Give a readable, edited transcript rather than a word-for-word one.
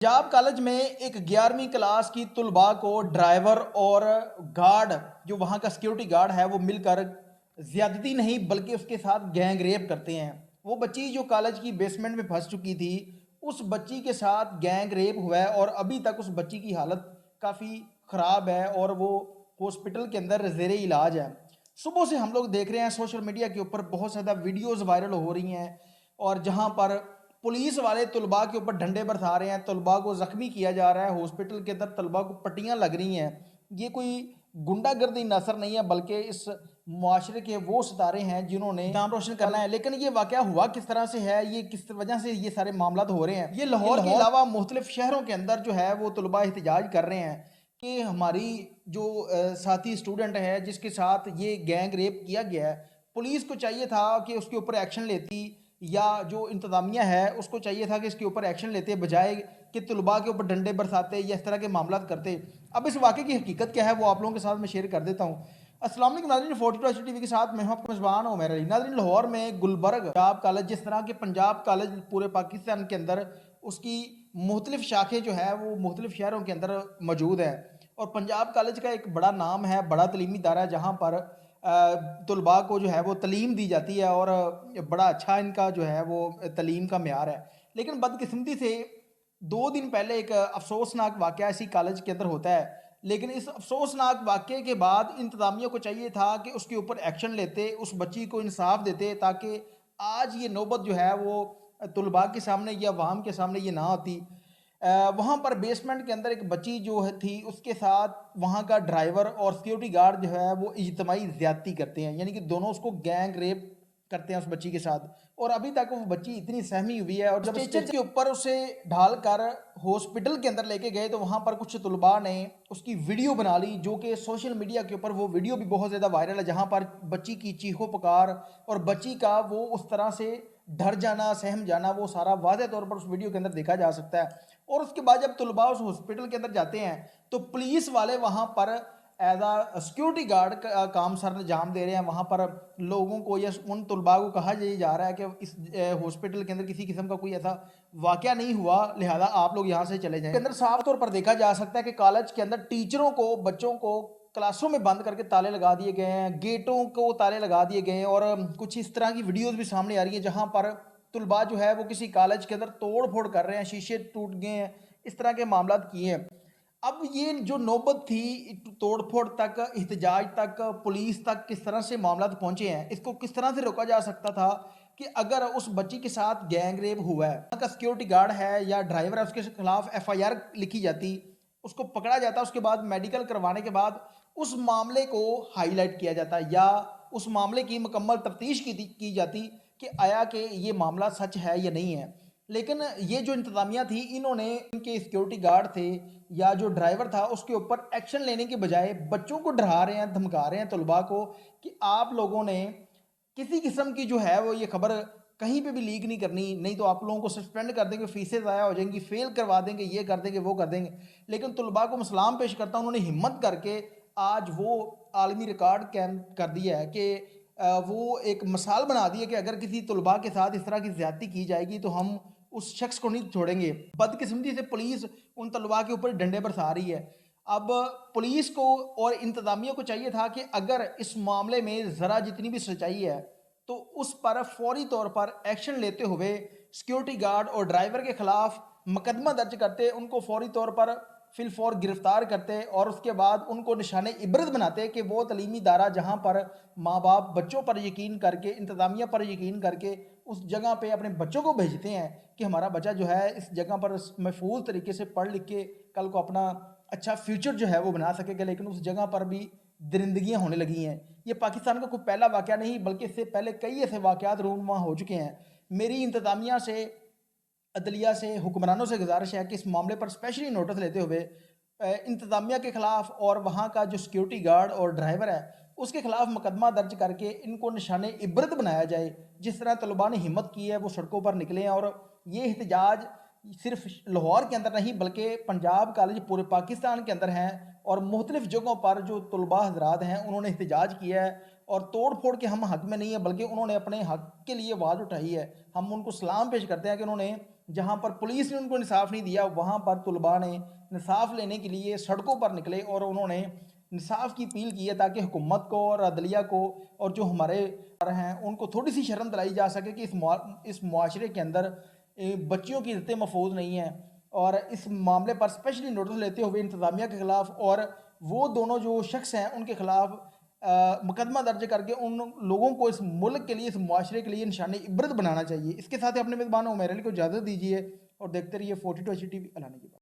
Punjab college में एक 11वीं क्लास की तुलबा को ड्राइवर और गार्ड जो वहाँ का सिक्योरिटी गार्ड है वो मिलकर ज्यादती नहीं बल्कि उसके साथ गैंग रेप करते हैं। वो बच्ची जो कॉलेज की बेसमेंट में फंस चुकी थी, उस बच्ची के साथ गैंग रेप हुआ है और अभी तक उस बच्ची की हालत काफ़ी ख़राब है और वो हॉस्पिटल के अंदर ज़ेरे इलाज है। सुबह से हम लोग देख रहे हैं सोशल मीडिया के ऊपर बहुत ज़्यादा वीडियोज़ वायरल हो रही हैं और जहाँ पर पुलिस वाले तलबा के ऊपर डंडे बरसा रहे हैं, तलबा को ज़ख्मी किया जा रहा है, हॉस्पिटल के अंदर तलबा को पट्टियाँ लग रही हैं। ये कोई गुंडागर्दी नसर नहीं है बल्कि इस मुआशरे के वो सितारे हैं जिन्होंने नाम रोशन करना है। लेकिन ये वाक़या हुआ किस तरह से है, ये किस वजह से ये सारे मामला हो रहे हैं, ये लाहौर के अलावा मुख्तलिफ शहरों के अंदर जो है वो तलबा एहतजाज कर रहे हैं कि हमारी जो साथी स्टूडेंट है जिसके साथ ये गैंग रेप किया गया है, पुलिस को चाहिए था कि उसके ऊपर एक्शन लेती या जो इंतज़ामिया है उसको चाहिए था कि इसके ऊपर एक्शन लेते बजाय कि तलबा के ऊपर डंडे बरसाते या इस तरह के मामला करते। अब इस वाक़े की हकीकत क्या है वो आप लोगों के साथ मैं शेयर कर देता हूँ। अस्सलाम वालेकुम नाज़रीन, 42 टीवी के साथ मैं हूं आपका मेज़बान उमैर अली। नाज़रीन, लाहौर में गुलबर्ग पंजाब कॉलेज, जिस तरह के पंजाब कॉलेज पूरे पाकिस्तान के अंदर उसकी मुख्तलिफ शाखें जो है वो मुख्तलिफ शहरों के अंदर मौजूद है और पंजाब कॉलेज का एक बड़ा नाम है, बड़ा तलीमी इदारा है जहाँ पर तलबा को जो है वो तलीम दी जाती है और बड़ा अच्छा इनका जो है वो तलीम का म्यार है। लेकिन बदकिस्मती से 2 दिन पहले एक अफसोसनाक वाक़या इसी कॉलेज के अंदर होता है। लेकिन इस अफसोसनाक वाक़ये के बाद इंतज़ामिया को चाहिए था कि उसके ऊपर एक्शन लेते, उस बच्ची को इंसाफ देते ताकि आज ये नौबत जो है वो तलबा के सामने या अवाम के सामने ये ना आती। वहाँ पर बेसमेंट के अंदर एक बच्ची जो है थी उसके साथ वहाँ का ड्राइवर और सिक्योरिटी गार्ड जो है वो इज्तिमाई ज़्यादती करते हैं, यानी कि दोनों उसको गैंग रेप करते हैं उस बच्ची के साथ। और अभी तक वो बच्ची इतनी सहमी हुई है और जब स्ट्रेचर के ऊपर उसे ढाल कर हॉस्पिटल के अंदर लेके गए तो वहाँ पर कुछ तलबा ने उसकी वीडियो बना ली, जो कि सोशल मीडिया के ऊपर वो वीडियो भी बहुत ज़्यादा वायरल है, जहाँ पर बच्ची की चीखों पुकार और बच्ची का वो उस तरह से डर जाना, सहम जाना, वो सारा वाज़ेह तौर पर उस वीडियो के अंदर देखा जा सकता है। और उसके बाद जब तलबा उस हॉस्पिटल के अंदर जाते हैं तो पुलिस वाले वहाँ पर एज आ सिक्योरिटी गार्ड का काम सर अंजाम दे रहे हैं। वहाँ पर लोगों को या उन तलबा को कहा जा रहा है कि इस हॉस्पिटल के अंदर किसी किस्म का कोई ऐसा वाक़या नहीं हुआ, लिहाजा आप लोग यहाँ से चले जाएं। के अंदर साफ तौर पर देखा जा सकता है कि कॉलेज के अंदर टीचरों को, बच्चों को क्लासों में बंद करके ताले लगा दिए गए हैं, गेटों को ताले लगा दिए गए हैं और कुछ इस तरह की वीडियोज़ भी सामने आ रही है जहाँ पर तलबा जो है वो किसी कॉलेज के अंदर तोड़ फोड़ कर रहे हैं, शीशे टूट गए हैं, इस तरह के मामला किए हैं। अब ये जो नौबत थी तोड़ फोड़ तक, एहतजाज तक, पुलिस तक किस तरह से मामला पहुंचे हैं, इसको किस तरह से रोका जा सकता था कि अगर उस बच्ची के साथ गैंग रेप हुआ है, वहाँ का सिक्योरिटी गार्ड है या ड्राइवर है, उसके खिलाफ एफआईआर लिखी जाती, उसको पकड़ा जाता, उसके बाद मेडिकल करवाने के बाद उस मामले को हाईलाइट किया जाता या उस मामले की मुकम्मल तफ्तीश की जाती कि आया कि ये मामला सच है या नहीं है। लेकिन ये जो इंतज़ामिया थी, इन्होंने इनके सिक्योरिटी गार्ड थे या जो ड्राइवर था उसके ऊपर एक्शन लेने के बजाय बच्चों को डरा रहे हैं, धमका रहे हैं तलबा को कि आप लोगों ने किसी किस्म की जो है वो ये खबर कहीं पे भी लीक नहीं करनी, नहीं तो आप लोगों को सस्पेंड कर देंगे, फीसें ज़ाया हो जाएंगी, फेल करवा देंगे, ये कर देंगे, वो कर देंगे। लेकिन तलबा को सलाम पेश करता उन्होंने हिम्मत करके आज वो आलमी रिकॉर्ड कैम कर दिया है कि वो एक मिसाल बना दी है कि अगर किसी तलबा के साथ इस तरह की ज़्यादती की जाएगी तो हम उस शख्स को नहीं छोड़ेंगे। बदकिस्मती से पुलिस उन तलबा के ऊपर डंडे बरसा रही है। अब पुलिस को और इंतज़ामिया को चाहिए था कि अगर इस मामले में ज़रा जितनी भी सच्चाई है तो उस पर फौरी तौर पर एक्शन लेते हुए सिक्योरिटी गार्ड और ड्राइवर के खिलाफ मुकदमा दर्ज करते, उनको फौरी तौर पर फिलफौर गिरफ्तार करते और उसके बाद उनको निशाने इबरत बनाते कि वो तलीमी दारा जहाँ पर माँ बाप बच्चों पर यकीन करके, इंतज़ामिया पर यकीन करके उस जगह पे अपने बच्चों को भेजते हैं कि हमारा बच्चा जो है इस जगह पर महफूज तरीके से पढ़ लिख के कल को अपना अच्छा फ्यूचर जो है वो बना सकेगा। लेकिन उस जगह पर भी दरिंदगियाँ होने लगी हैं। ये पाकिस्तान का कोई पहला वाक़या नहीं बल्कि इससे पहले कई ऐसे वाक़यात रूनुमा हो चुके हैं। मेरी इंतज़ामिया से, अदलिया से, हुक्मरानों से गुजारिश है कि इस मामले पर स्पेशली नोटिस लेते हुए इंतज़ामिया के ख़िलाफ़ और वहाँ का जो सिक्योरिटी गार्ड और ड्राइवर है उसके ख़िलाफ़ मुकदमा दर्ज करके इनको निशाने इबरत बनाया जाए। जिस तरह तलबा ने हिम्मत की है वो सड़कों पर निकले हैं और ये एहतजाज सिर्फ लाहौर के अंदर नहीं बल्कि पंजाब कॉलेज पूरे पाकिस्तान के अंदर हैं और मुख्तलिफ़ जगहों पर जो तलबा हजरात हैं उन्होंने एहतजाज किया है और तोड़ फोड़ के हम हक़ में नहीं है बल्कि उन्होंने अपने हक़ के लिए आवाज़ उठाई है। हम उनको सलाम पेश करते हैं कि उन्होंने जहाँ पर पुलिस ने उनको इंसाफ नहीं दिया, वहाँ पर तलबा ने इंसाफ लेने के लिए सड़कों पर निकले और उन्होंने इंसाफ की अपील की है, ताकि हुकूमत को और अदलिया को और जो हमारे हैं उनको थोड़ी सी शर्म दिलाई जा सके कि इस मुआशरे के अंदर बच्चियों की इज्जतें महफूज नहीं हैं। और इस मामले पर स्पेशली नोटिस लेते हुए इंतज़ामिया के ख़िलाफ़ और वो दोनों जो शख्स हैं उनके खिलाफ मुकदमा दर्ज करके उन लोगों को, इस मुल्क के लिए, इस मुआशरे के लिए निशानी इबरत बनाना चाहिए। इसके साथ ही अपने मेज़बान उमैर अली को इजाज़त दीजिए और देखते रहिए 42 टीवी। अल्लाह ने की बात।